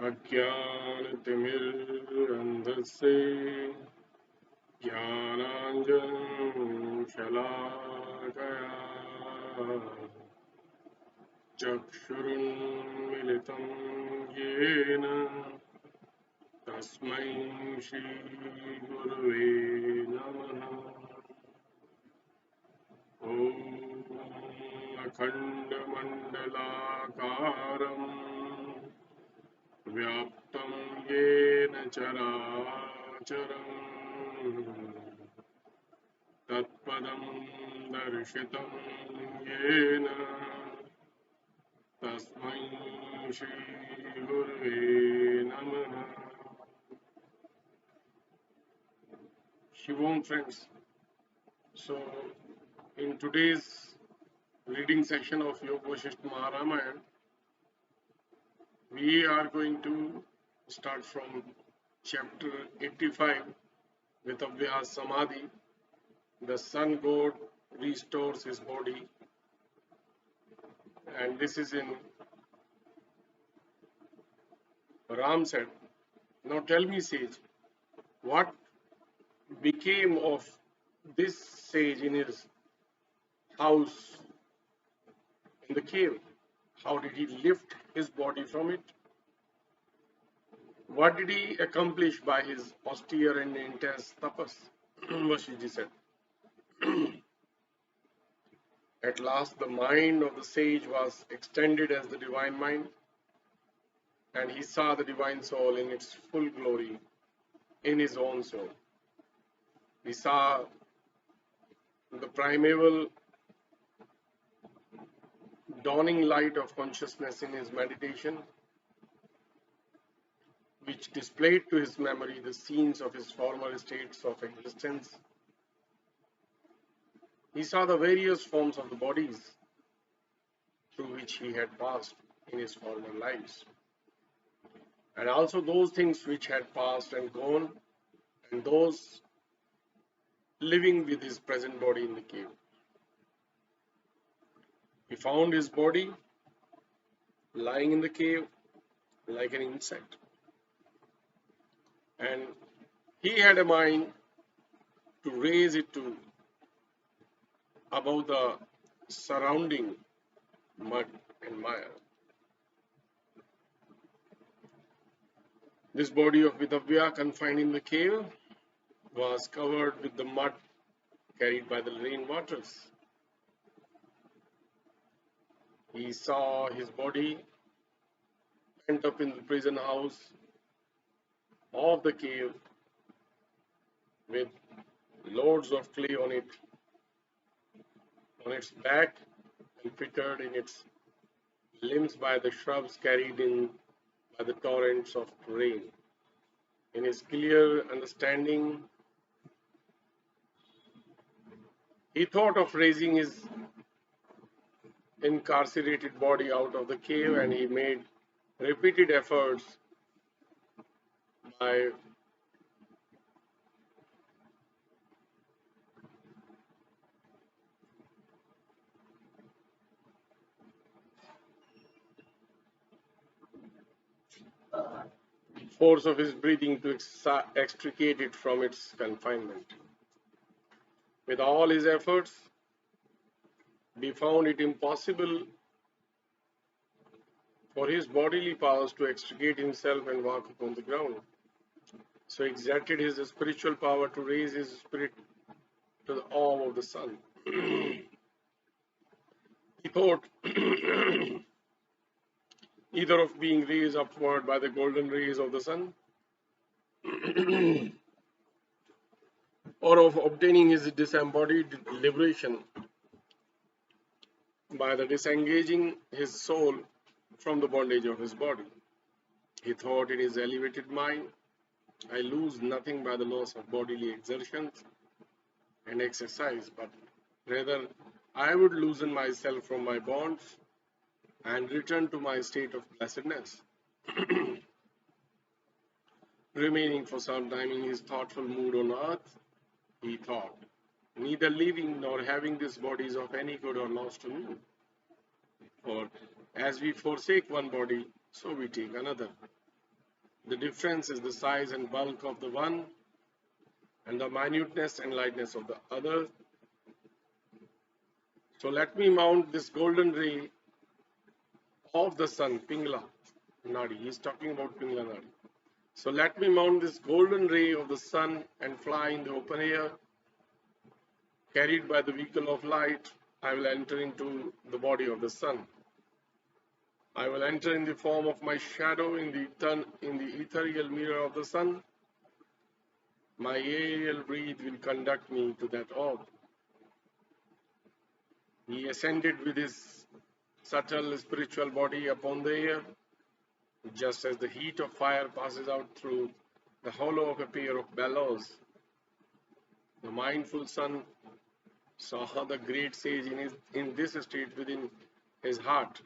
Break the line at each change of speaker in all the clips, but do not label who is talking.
अज्ञानतिमिरन्धस्य ज्ञानाञ्जनशलाकया चक्षुरुन्मिलितं येन तस्मै श्रीगुरुवे नमः। ॐ अखण्डमण्डलाकारम् व्याप्तं येन चराचरम् तत्पदं दर्शितं येन तस्मै श्रीगुरुवे नमः। Shivom friends. So in today's reading section of Vasishtha Maharamayan, we are going to start from chapter 85, Vitahavya Samadhi. The sun god restores his body, and this is in Ram said, "Now tell me, sage, what became of this sage in his house in the cave? How did he lift his body from it? What did he accomplish by his austere and intense tapas?" Vasishtha said. At last the mind of the sage was extended as the divine mind, and he saw the divine soul in its full glory in his own soul. He saw the primeval dawning light of consciousness in his meditation, which displayed to his memory the scenes of his former states of existence. He saw the various forms of the bodies through which he had passed in his former lives, and also those things which had passed and gone, and those living with his present body in the cave. He found his body lying in the cave like an insect, and he had a mind to raise it to above the surrounding mud and mire. This body of Vitahavya, confined in the cave, was covered with the mud carried by the rain waters. He saw his body pent up in the prison house of the cave with loads of clay on its back, and fitted in its limbs by the shrubs carried in by the torrents of rain. In his clear understanding, he thought of raising his incarcerated body out of the cave, and he made repeated efforts by force of his breathing to extricate it from its confinement. With all his efforts, he found it impossible for his bodily powers to extricate himself and walk upon the ground. So he exerted his spiritual power to raise his spirit to the awe of the sun. He thought either of being raised upward by the golden rays of the sun, or of obtaining his disembodied liberation by the disengaging his soul from the bondage of his body. He thought in his elevated mind, I lose nothing by the loss of bodily exertions and exercise, but rather I would loosen myself from my bonds and return to my state of blessedness. Remaining for some time in his thoughtful mood on earth, he thought, neither living nor having this body is of any good or loss to me. For as we forsake one body, so we take another. The difference is the size and bulk of the one and the minuteness and lightness of the other. So let me mount this golden ray of the sun, Pingla Nadi. He is talking about Pingla Nadi. So let me mount this golden ray of the sun and fly in the open air. Carried by the vehicle of light, I will enter into the body of the sun. I will enter in the form of my shadow in the ethereal mirror of the sun. My aerial breath will conduct me to that orb. He ascended with his subtle spiritual body upon the air, just as the heat of fire passes out through the hollow of a pair of bellows. The mindful son saw the great sage in this state within his heart.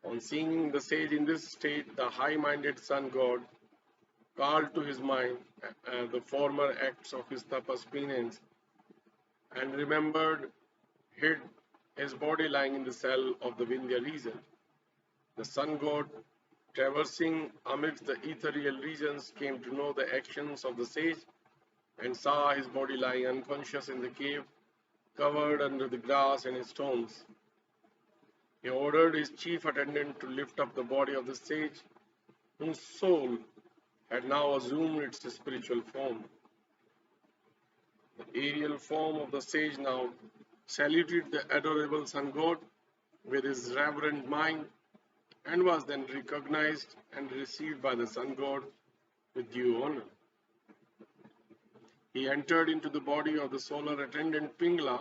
On seeing the sage in this state, the high-minded sun god called to his mind the former acts of his tapas penance and remembered hid his body lying in the cell of the Vindhya region. The sun god, traversing amidst the ethereal regions, came to know the actions of the sage and saw his body lying unconscious in the cave, covered under the grass and stones. He ordered his chief attendant to lift up the body of the sage, whose soul had now assumed its spiritual form. The aerial form of the sage now saluted the adorable sun god with his reverent mind and was then recognized and received by the sun god with due honor. He entered into the body of the solar attendant Pingla,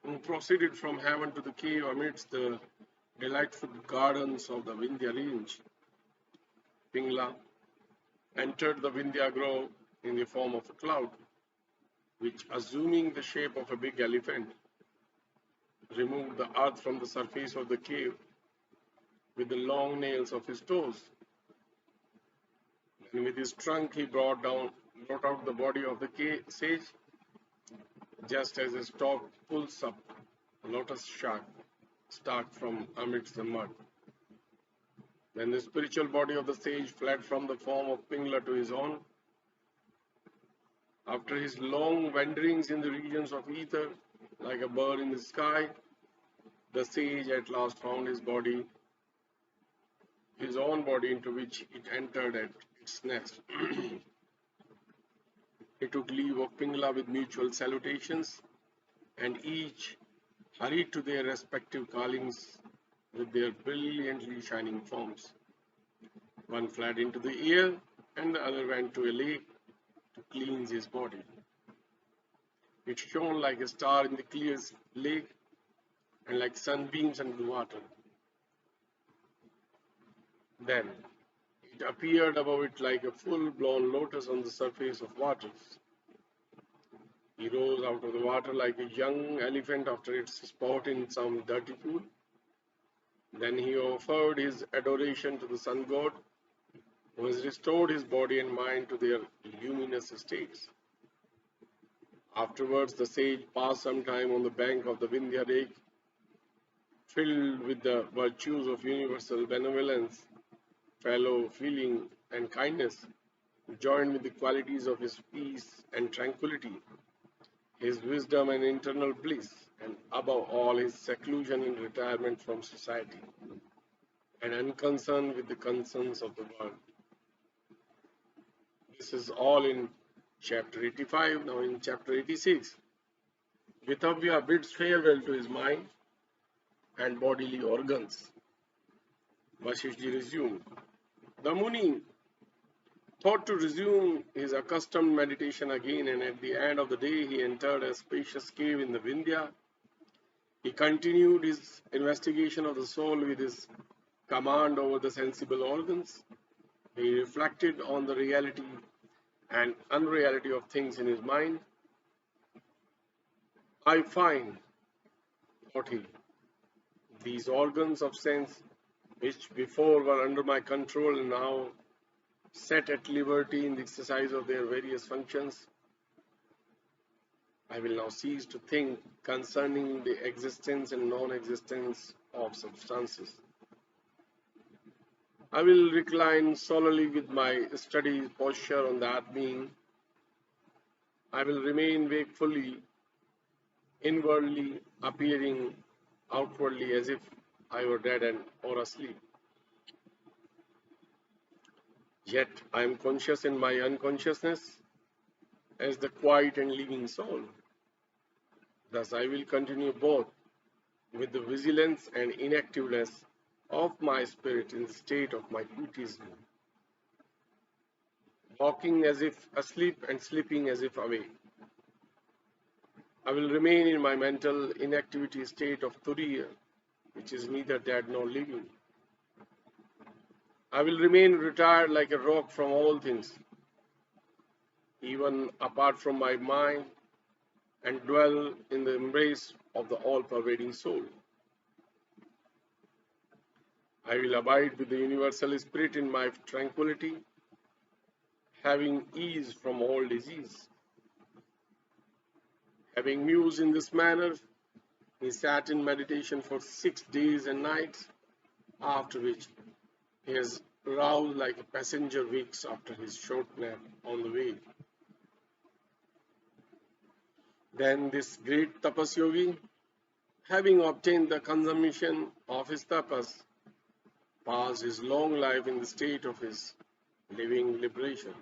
who proceeded from heaven to the cave amidst the delightful gardens of the Vindhya range. Pingla entered the Vindhya grove in the form of a cloud, which, assuming the shape of a big elephant, removed the earth from the surface of the cave with the long nails of his toes. And with his trunk he brought out the body of the sage, just as a stork pulls up a lotus stalk from amidst the mud. Then the spiritual body of the sage fled from the form of Pingla to his own. After his long wanderings in the regions of ether, like a bird in the sky, the sage at last found his own body into which it entered at its nest. He took leave of Pingla with mutual salutations, and each hurried to their respective callings with their brilliantly shining forms. One fled into the air, and the other went to a lake to cleanse his body. It shone like a star in the clear lake and like sunbeams under the water. Then it appeared above it like a full-blown lotus on the surface of waters. He rose out of the water like a young elephant after its sport in some dirty pool. Then he offered his adoration to the sun god, who has restored his body and mind to their luminous states. Afterwards, the sage passed some time on the bank of the Vindhya lake, filled with the virtues of universal benevolence, fellow feeling, and kindness, joined with the qualities of his peace and tranquility, his wisdom and internal bliss, and above all his seclusion and retirement from society, and unconcerned with the concerns of the world. This is all in chapter 85. Now in chapter 86, Vitahavya bids farewell to his mind and bodily organs. Vasishtha resumed. The Muni thought to resume his accustomed meditation again, and at the end of the day he entered a spacious cave in the Vindhya. He continued his investigation of the soul with his command over the sensible organs. He reflected on the reality and unreality of things in his mind. I find, thought he, these organs of sense, which before were under my control and now set at liberty in the exercise of their various functions. I will now cease to think concerning the existence and non-existence of substances. I will recline solely with my steady posture on that being. I will remain wakefully, inwardly, appearing outwardly as if I were dead and or asleep. Yet I am conscious in my unconsciousness as the quiet and living soul. Thus I will continue both with the vigilance and inactiveness of my spirit in the state of my mutism, walking as if asleep and sleeping as if awake. I will remain in my mental inactivity state of turiya, which is neither dead nor living. I will remain retired like a rock from all things, even apart from my mind, and dwell in the embrace of the all-pervading soul. I will abide with the universal spirit in my tranquility, having ease from all disease. Having mused in this manner, he sat in meditation for 6 days and nights, after which he has roused like a passenger wakes after his short nap on the way. Then this great Tapas yogi, having obtained the consummation of his tapas, passed his long life in the state of his living liberation.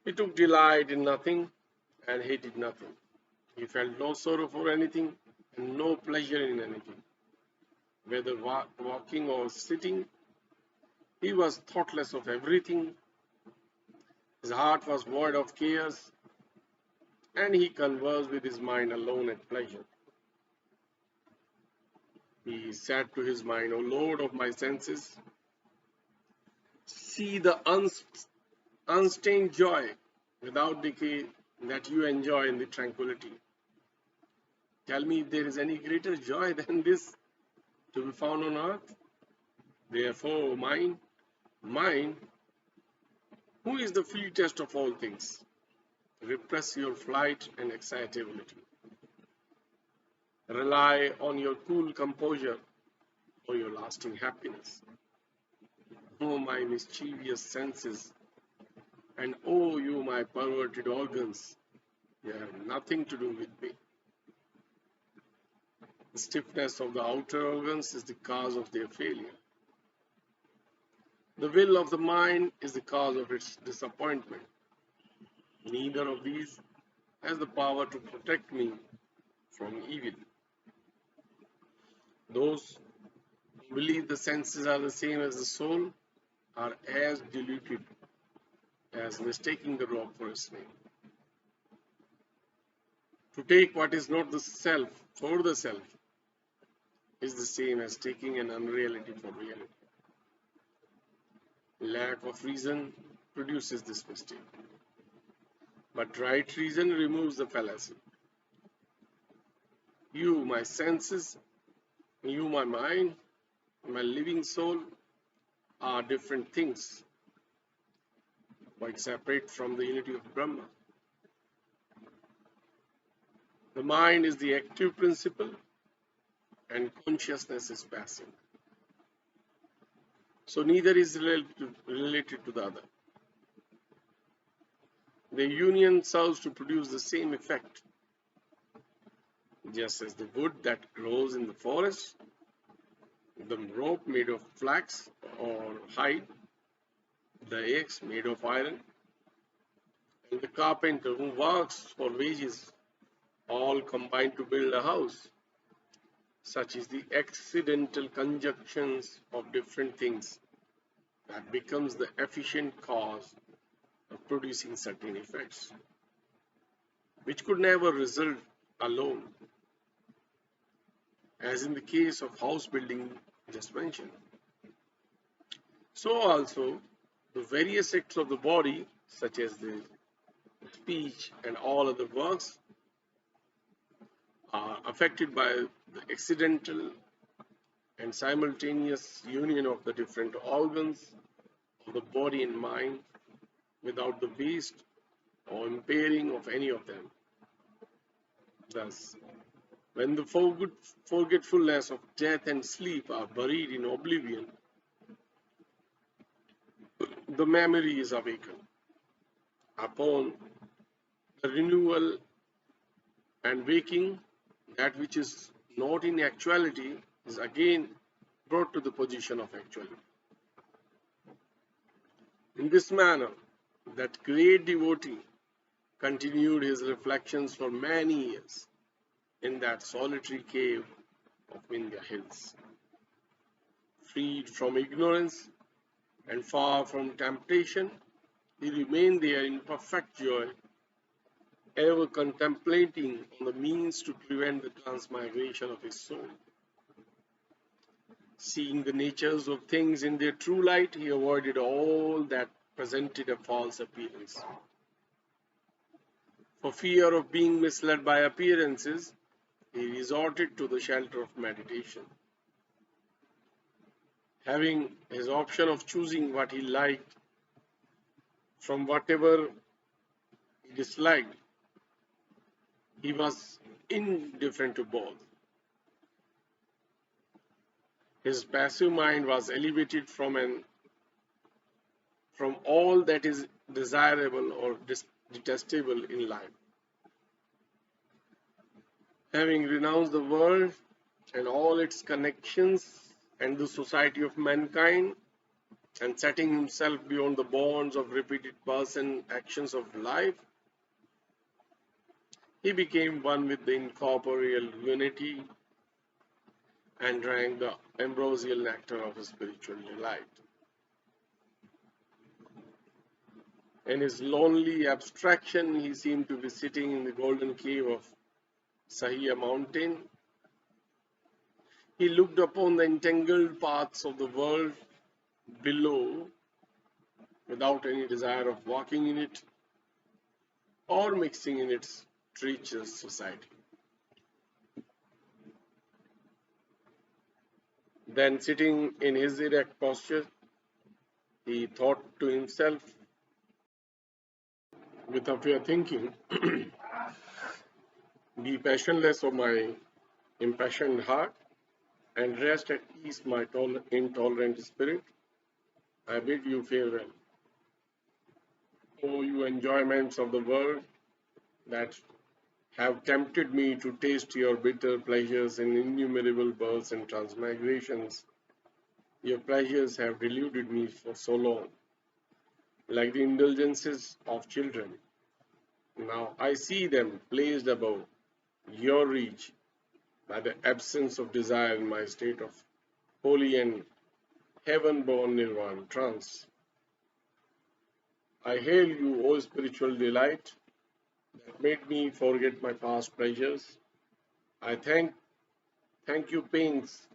He took delight in nothing and hated nothing. He felt no sorrow for anything and no pleasure in anything. Whether walking or sitting, he was thoughtless of everything. His heart was void of cares, and he conversed with his mind alone at pleasure. He said to his mind, O Lord of my senses, see the unstained joy without decay that you enjoy in the tranquility. Tell me if there is any greater joy than this to be found on earth. Therefore, mine, who is the fleetest of all things, repress your flight and excitability. Rely on your cool composure for your lasting happiness. O my mischievous senses, and O you my perverted organs, you have nothing to do with me. The stiffness of the outer organs is the cause of their failure. The will of the mind is the cause of its disappointment. Neither of these has the power to protect me from evil. Those who believe the senses are the same as the soul are as deluded as mistaking the rock for a snake. To take what is not the self for the self is the same as taking an unreality for reality. Lack of reason produces this mistake, but right reason removes the fallacy. You, my senses, you, my mind, my living soul are different things, quite separate from the unity of Brahma. The mind is the active principle and consciousness is passive. So neither is related to the other. The union serves to produce the same effect. Just as the wood that grows in the forest, the rope made of flax or hide, the axe made of iron, and the carpenter who works for wages all combine to build a house. Such is the accidental conjunctions of different things that becomes the efficient cause of producing certain effects, which could never result alone, as in the case of house building just mentioned. So also, the various acts of the body, such as the speech and all other works, are affected by the accidental and simultaneous union of the different organs of the body and mind without the waste or impairing of any of them. Thus, When the forgetfulness of death and sleep are buried in oblivion, the memory is awakened. Upon the renewal and waking, that which is not in actuality is again brought to the position of actuality. In this manner, that great devotee continued his reflections for many years in that solitary cave of Vindhya hills. Freed from ignorance and far from temptation, he remained there in perfect joy, ever contemplating on the means to prevent the transmigration of his soul. Seeing the natures of things in their true light, he avoided all that presented a false appearance. For fear of being misled by appearances, he resorted to the shelter of meditation. Having his option of choosing what he liked from whatever he disliked, he was indifferent to both. His passive mind was elevated from all that is desirable or detestable in life. Having renounced the world and all its connections and the society of mankind, and setting himself beyond the bonds of repeated births and actions of life, he became one with the incorporeal unity and drank the ambrosial nectar of his spiritual delight. In his lonely abstraction, he seemed to be sitting in the golden cave of Sahiya mountain. He looked upon the entangled paths of the world below without any desire of walking in it or mixing in its treacherous society. Then, sitting in his erect posture, he thought to himself, Vitahavya thinking, be passionless of my impassioned heart, and rest at ease my intolerant spirit. I bid you farewell. O you enjoyments of the world that have tempted me to taste your bitter pleasures in innumerable births and transmigrations, your pleasures have deluded me for so long, like the indulgences of children. Now I see them placed above your reach by the absence of desire in my state of holy and heaven-born nirvana trance. I hail you, O spiritual delight, that made me forget my past pleasures. I thank you, pains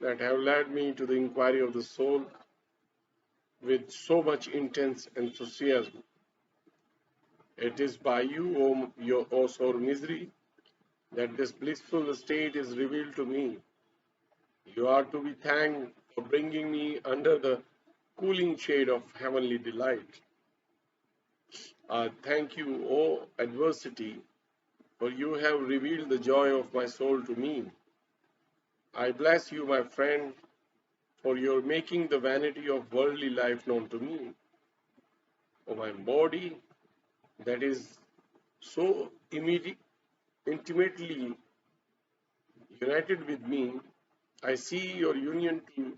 that have led me to the inquiry of the soul with so much intense enthusiasm. It is by you, O sore misery, that this blissful state is revealed to me. You are to be thanked for bringing me under the cooling shade of heavenly delight. Thank you, O adversity, for you have revealed the joy of my soul to me. I bless you, my friend, for your making the vanity of worldly life known to me. O my body, that is so intimately united with me, I see your union to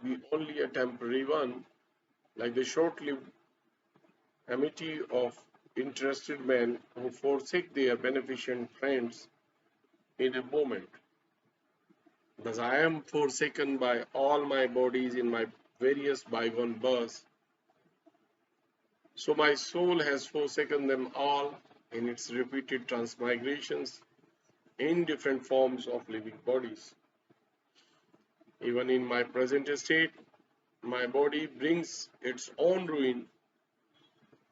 be only a temporary one, like the short-lived amity of interested men who forsake their beneficent friends in a moment. Thus I am forsaken by all my bodies in my various bygone births, so my soul has forsaken them all in its repeated transmigrations in different forms of living bodies. Even in my present state, my body brings its own ruin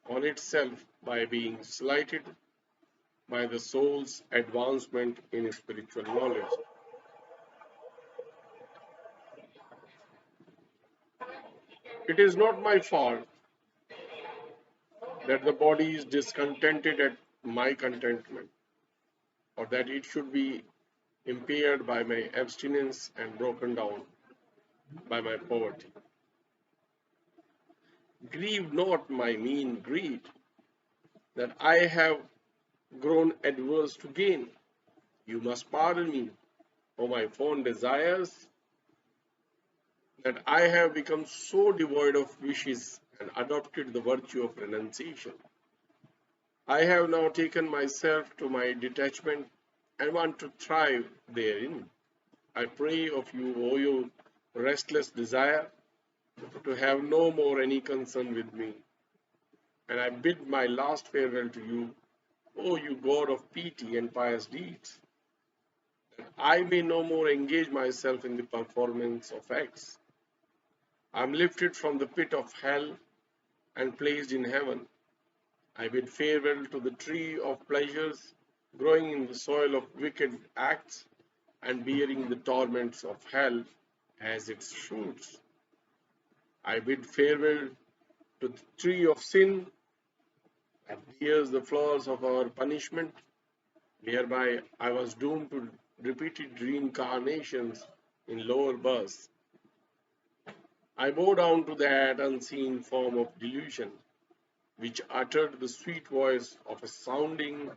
on itself by being slighted by the soul's advancement in spiritual knowledge. It is not my fault that the body is discontented at my contentment, or that it should be impaired by my abstinence and broken down by my poverty. Grieve not my mean greed, that I have grown adverse to gain. You must pardon me, O my fond desires, that I have become so devoid of wishes and adopted the virtue of renunciation. I have now taken myself to my detachment and want to thrive therein. I pray of you, O you restless desire, to have no more any concern with me, and I bid my last farewell to you, O you God of pity and pious deeds, that I may no more engage myself in the performance of acts. I am lifted from the pit of hell and placed in heaven. I bid farewell to the tree of pleasures growing in the soil of wicked acts and bearing the torments of hell as its fruits. I bid farewell to the tree of sin that bears the flowers of our punishment, whereby I was doomed to repeated reincarnations in lower births. I bow down to that unseen form of delusion, which uttered the sweet voice of a sounding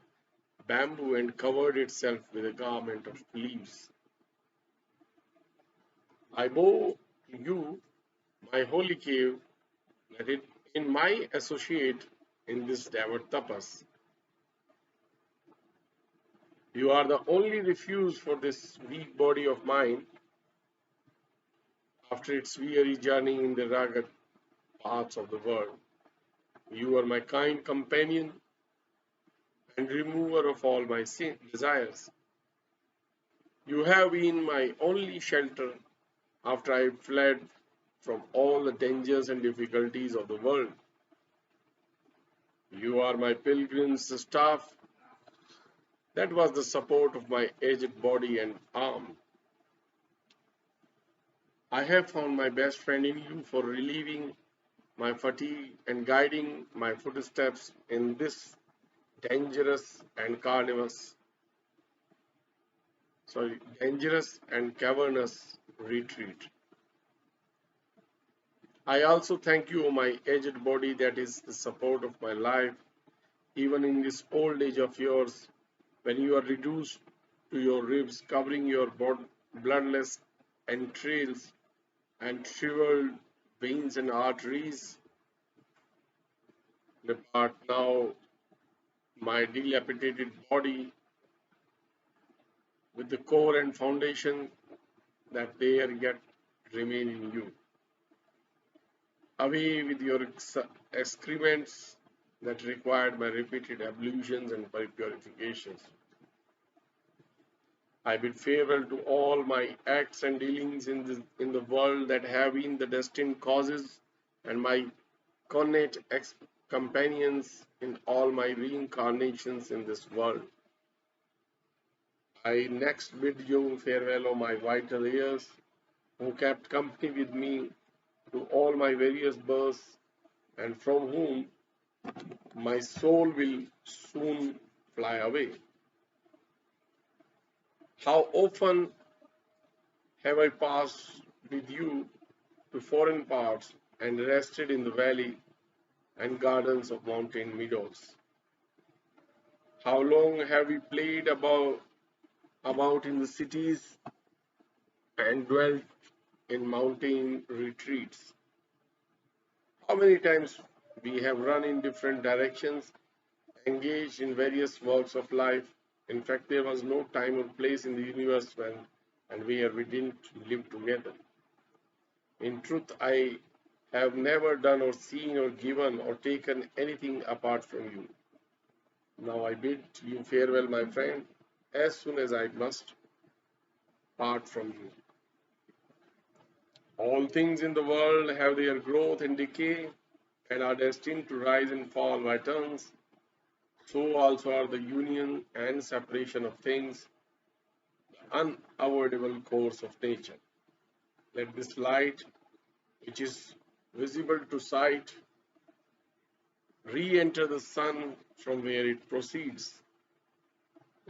bamboo and covered itself with a garment of leaves. I bow to you, my holy cave, that it in my associate in this devout tapas. You are the only refuge for this weak body of mine after its weary journey in the rugged paths of the world. You are my kind companion and remover of all my desires. You have been my only shelter after I fled from all the dangers and difficulties of the world. You are my pilgrim's staff that was the support of my aged body and arm. I have found my best friend in you for relieving my fatigue and guiding my footsteps in this dangerous and dangerous and cavernous retreat. I also thank you, O my aged body, that is the support of my life, even in this old age of yours, when you are reduced to your ribs, covering your bloodless entrails and shriveled veins and arteries. Depart now, my dilapidated body, with the core and foundation that there yet remain in you. Away with your excrements that required my repeated ablutions and purifications. I bid farewell to all my acts and dealings in the world that have been the destined causes and my connate companions in all my reincarnations in this world. I next bid you farewell, O my vital ears, who kept company with me to all my various births, and from whom my soul will soon fly away. How often have I passed with you to foreign parts and rested in the valley and gardens of mountain meadows? How long have we played about in the cities and dwelt in mountain retreats? How many times we have run in different directions, engaged in various works of life. In fact, there was no time or place in the universe when and where we didn't live together. In truth, I have never done or seen or given or taken anything apart from you. Now I bid you farewell, my friend, as soon as I must part from you. All things in the world have their growth and decay and are destined to rise and fall by turns. So also are the union and separation of things, the unavoidable course of nature. Let this light, which is visible to sight, re enter the sun from where it proceeds.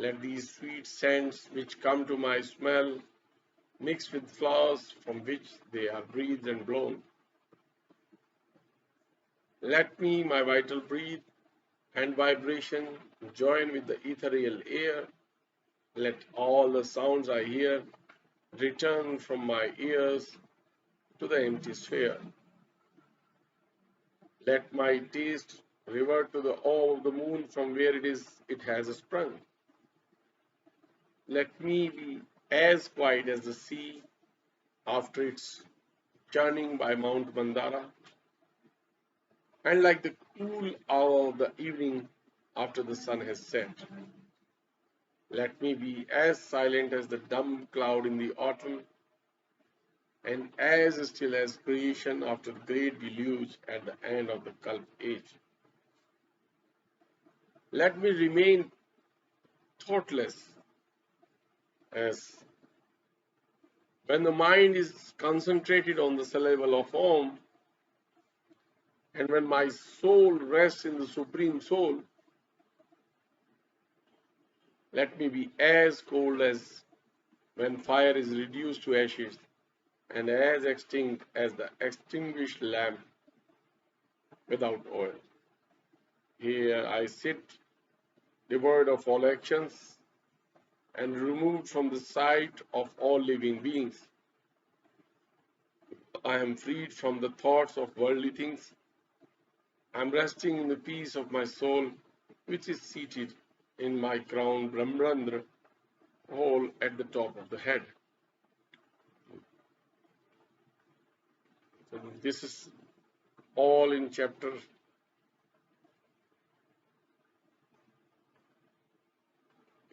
Let these sweet scents which come to my smell mix with flowers from which they are breathed and blown. Let me, my vital breath and vibration, join with the ethereal air. Let all the sounds I hear return from my ears to the empty sphere. Let my taste revert to the awe of the moon from where it has sprung. Let me be as quiet as the sea after its churning by Mount Mandara, and like the cool hour of the evening after the sun has set. Let me be as silent as the dumb cloud in the autumn, and as still as creation after the great deluge at the end of the Kalp age. Let me remain thoughtless as when the mind is concentrated on the syllable of Om, and when my soul rests in the Supreme Soul, let me be as cold as when fire is reduced to ashes, and as extinct as the extinguished lamp without oil. Here I sit, devoid of all actions, and removed from the sight of all living beings. I am freed from the thoughts of worldly things. I am resting in the peace of my soul, which is seated in my crown Brahmarandra hole at the top of the head. So this is all in chapter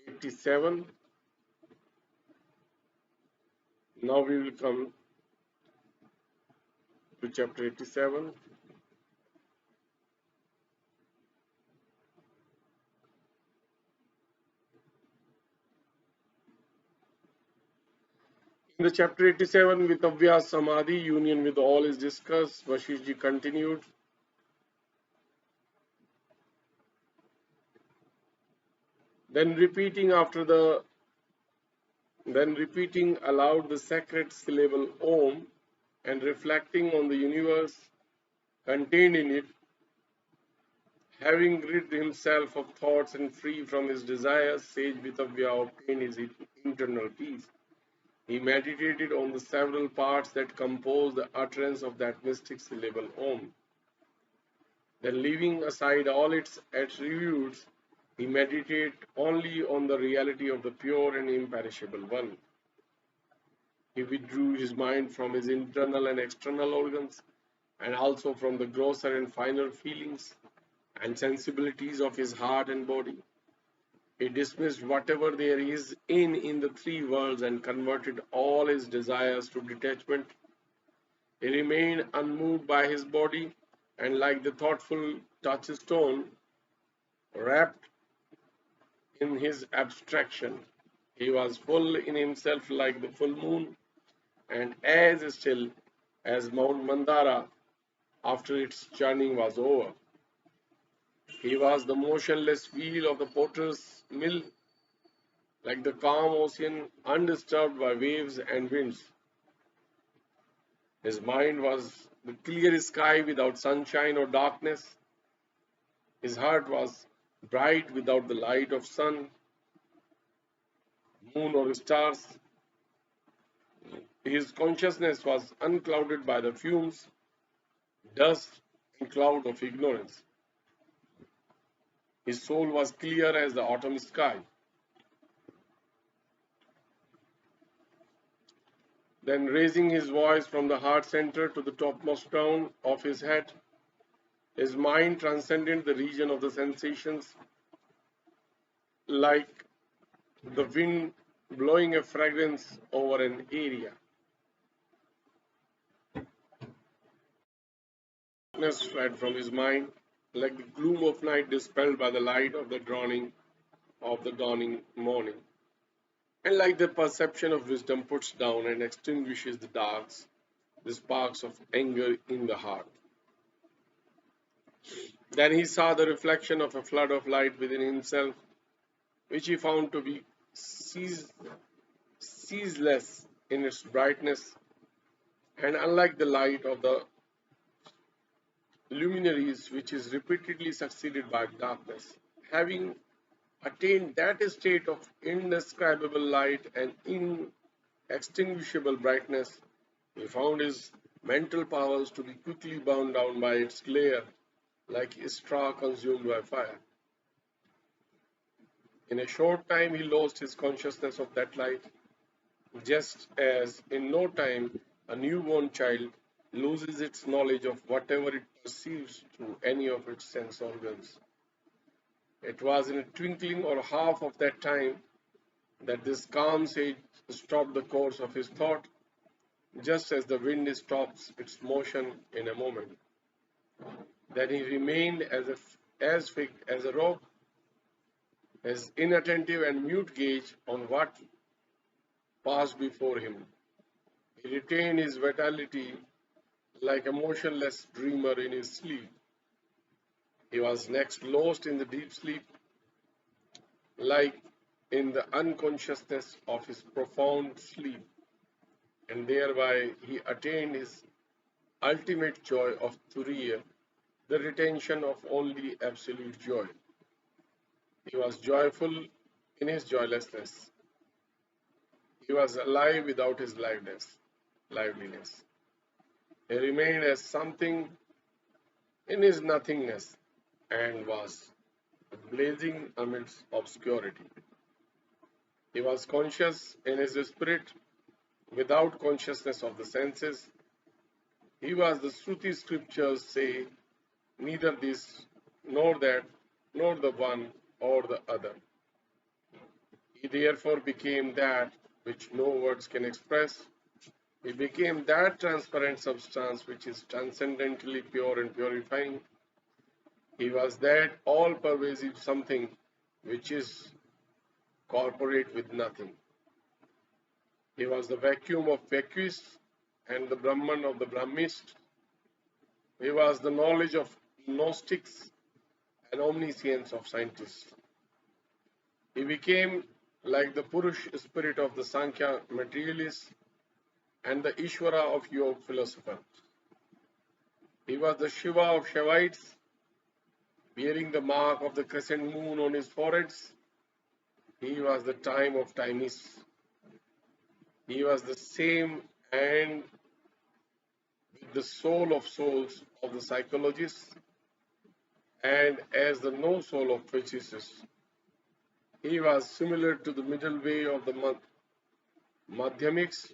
87. Now we will come to chapter 87. In the chapter 87, Vitahavya Samadhi, union with all is discussed. Vasishtha continued. Then repeating aloud the sacred syllable Om and reflecting on the universe contained in it, having rid himself of thoughts and free from his desires, sage Vitahavya obtained his internal peace. He meditated on the several parts that compose the utterance of that mystic syllable Om. Then, leaving aside all its attributes, he meditated only on the reality of the pure and imperishable One. He withdrew his mind from his internal and external organs, and also from the grosser and finer feelings and sensibilities of his heart and body. He dismissed whatever there is in the three worlds and converted all his desires to detachment. He remained unmoved by his body, and like the thoughtful touchstone, wrapped in his abstraction. He was full in himself like the full moon, and as still as Mount Mandara after its churning was over. He was the motionless wheel of the potter's mill, like the calm ocean undisturbed by waves and winds. His mind was the clear sky without sunshine or darkness. His heart was bright without the light of sun, moon, or stars. His consciousness was unclouded by the fumes, dust, and cloud of ignorance. His soul was clear as the autumn sky. Then, raising his voice from the heart center to the topmost crown of his head, his mind transcended the region of the sensations, like the wind blowing a fragrance over an area. Darkness fled from his mind, like the gloom of night dispelled by the light of the dawning morning. And like the perception of wisdom puts down and extinguishes the sparks of anger in the heart. Then he saw the reflection of a flood of light within himself, which he found to be ceaseless in its brightness, and unlike the light of the luminaries, which is repeatedly succeeded by darkness. Having attained that state of indescribable light and inextinguishable brightness, he found his mental powers to be quickly bound down by its glare, like straw consumed by fire. In a short time, he lost his consciousness of that light, just as in no time a newborn child loses its knowledge of whatever it perceives through any of its sense organs. It was in a twinkling or half of that time that this calm sage stopped the course of his thought, just as the wind stops its motion in a moment. Then he remained as fixed as a rock, as inattentive and mute gaze on what passed before him. He retained his vitality like a motionless dreamer in his sleep. He was next lost in the deep sleep, like in the unconsciousness of his profound sleep, and thereby he attained his ultimate joy of Turiya, the retention of only absolute joy. He was joyful in his joylessness. He was alive without his liveliness. He remained as something in his nothingness and was blazing amidst obscurity. He was conscious in his spirit without consciousness of the senses. He was the Shruti scriptures say, neither this nor that, nor the one or the other. He therefore became that which no words can express. He became that transparent substance which is transcendently pure and purifying. He was that all-pervasive something which is corporate with nothing. He was the vacuum of vacuists and the Brahman of the Brahmists. He was the knowledge of Gnostics and omniscience of scientists. He became like the Purush spirit of the Sankhya materialists and the Ishvara of Yoga philosophers. He was the Shiva of Shaivites, bearing the mark of the crescent moon on his foreheads. He was the time of timists. He was the same and with the soul of souls of the psychologists and as the no soul of physicists. He was similar to the middle way of the Madhyamics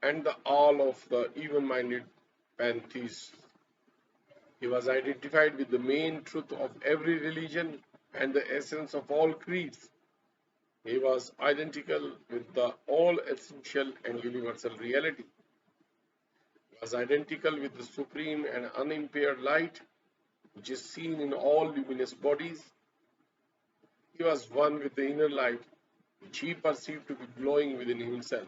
and the all of the even-minded pantheists. He was identified with the main truth of every religion and the essence of all creeds. He was identical with the all-essential and universal reality. He was identical with the supreme and unimpaired light, which is seen in all luminous bodies. He was one with the inner light, which he perceived to be glowing within himself.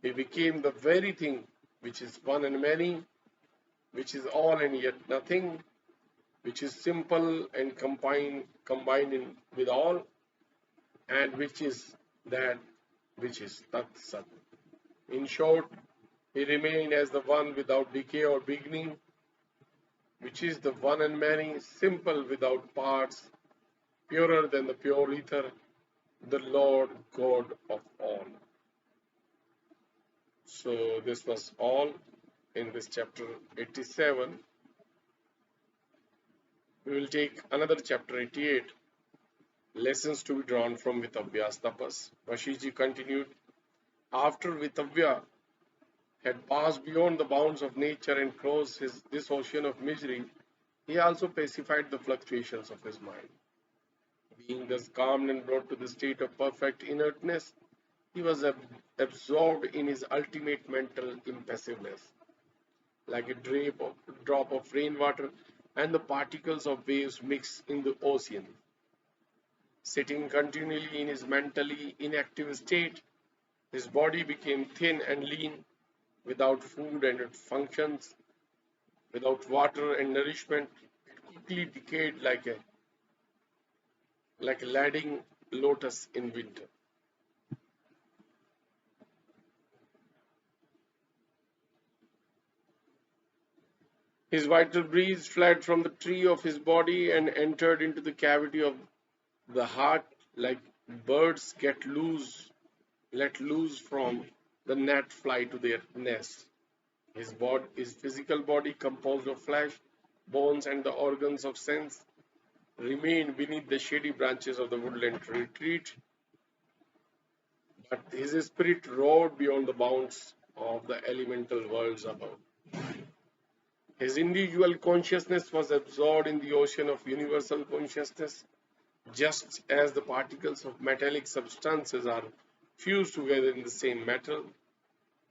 He became the very thing which is one and many, which is all and yet nothing, which is simple and combined with all, and which is that which is Tat Sat. In short, he remained as the one without decay or beginning, which is the one and many, simple without parts, purer than the pure ether, the Lord God of all. So this was all in this chapter 87. We will take another chapter 88, lessons to be drawn from Vitahavya's Tapas. Vasishtha continued, after Vitahavya had passed beyond the bounds of nature and crossed this ocean of misery, he also pacified the fluctuations of his mind. Being thus calmed and brought to the state of perfect inertness, he was absorbed in his ultimate mental impassiveness, like a drop of rainwater and the particles of waves mixed in the ocean. Sitting continually in his mentally inactive state, his body became thin and lean, without food and its functions, without water and nourishment. It quickly decayed like a like a ladding lotus in winter. His vital breeze fled from the tree of his body and entered into the cavity of the heart like birds let loose from the net fly to their nest. His physical body, composed of flesh, bones, and the organs of sense, remained beneath the shady branches of the woodland retreat, but his spirit roared beyond the bounds of the elemental worlds above. His individual consciousness was absorbed in the ocean of universal consciousness, just as the particles of metallic substances are fused together in the same metal.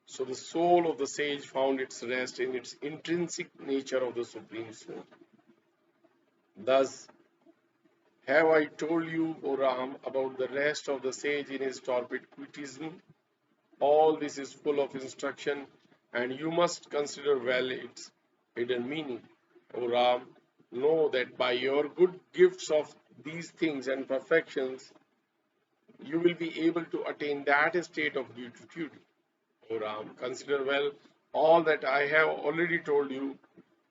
So the soul of the sage found its rest in its intrinsic nature of the Supreme Soul. Thus, have I told you, O Ram, about the rest of the sage in his torpid quietism? All this is full of instruction, and you must consider well its hidden meaning. O Ram, know that by your good gifts of these things and perfections, you will be able to attain that state of beatitude. O Ram, consider well all that I have already told you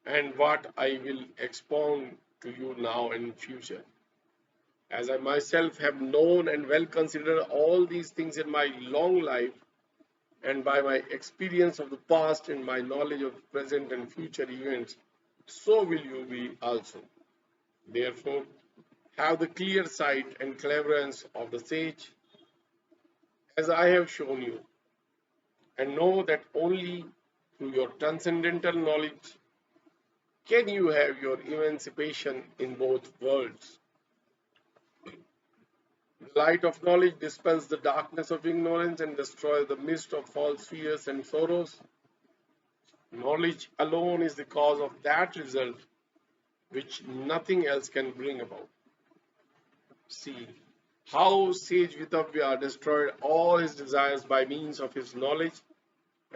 and what I will expound to you now and in future. As I myself have known and well considered all these things in my long life, and by my experience of the past and my knowledge of present and future events, so will you be also. Therefore, have the clear sight and cleverance of the sage, as I have shown you, and know that only through your transcendental knowledge can you have your emancipation in both worlds. The light of knowledge dispels the darkness of ignorance and destroys the mist of false fears and sorrows. Knowledge alone is the cause of that result which nothing else can bring about. See how sage Vitahavya destroyed all his desires by means of his knowledge,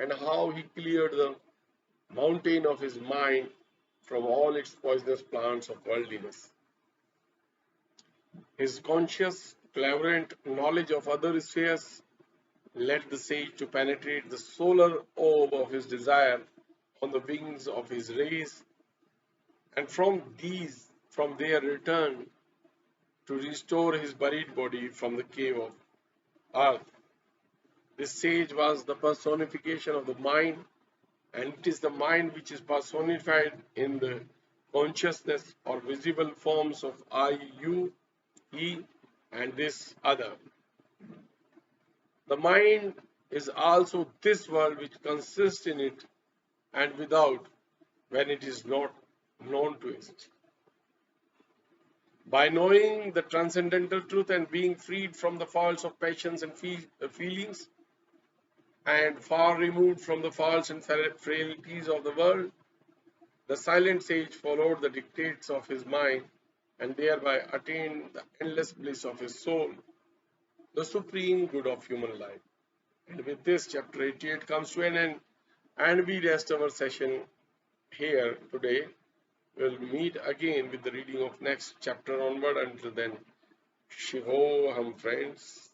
and how he cleared the mountain of his mind from all its poisonous plants of worldliness. His conscious, clairvoyant knowledge of other spheres led the sage to penetrate the solar orb of his desire on the wings of his rays, and from there return to restore his buried body from the cave of earth. This sage was the personification of the mind, and it is the mind which is personified in the consciousness or visible forms of I, you, he, and this other. The mind is also this world which consists in it and without when it is not known to it. By knowing the transcendental truth and being freed from the faults of passions and feelings, and far removed from the faults and frailties of the world, the silent sage followed the dictates of his mind and thereby attained the endless bliss of his soul, the supreme good of human life. And with this, chapter 88 comes to an end, and we rest our session here today. We'll meet again with the reading of next chapter onward. Until then, Shivoham, friends.